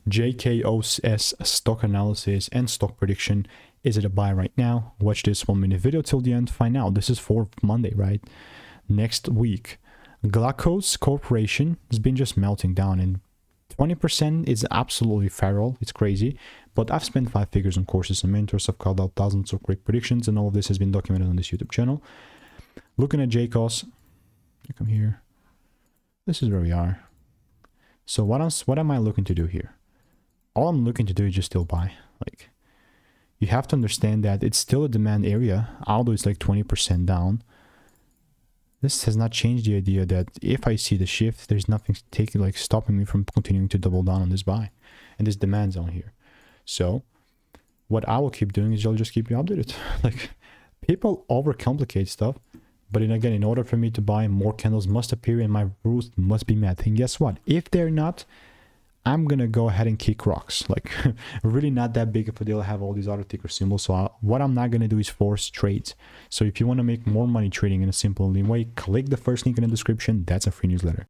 GKOS stock analysis and stock prediction. Is it a buy right now? Watch this 1-minute video till the end. Find out. This is for Monday, right? Next week, Glaukos Corporation has been just melting down, and 20% is absolutely feral. It's crazy. But I've spent 5 figures on courses and mentors. I've called out thousands of great predictions, and all of this has been documented on this YouTube channel. Looking at GKOS, come here. This is where we are. So what am I looking to do here? All I'm looking to do is just still buy. Like, you have to understand that it's still a demand area, although it's like 20% down. This has not changed the idea that if I see the shift, there's nothing stopping me from continuing to double down on this buy and this demand zone here. So what I will keep doing is I'll just keep you updated. Like, people overcomplicate stuff, but then again, in order for me to buy, more candles must appear and my rules must be met. And guess what? If they're not, I'm gonna go ahead and kick rocks. Like, really not that big of a deal. I have all these other ticker symbols. So what I'm not gonna do is force trades. So if you want to make more money trading in a simple way, click the first link in the description. That's a free newsletter.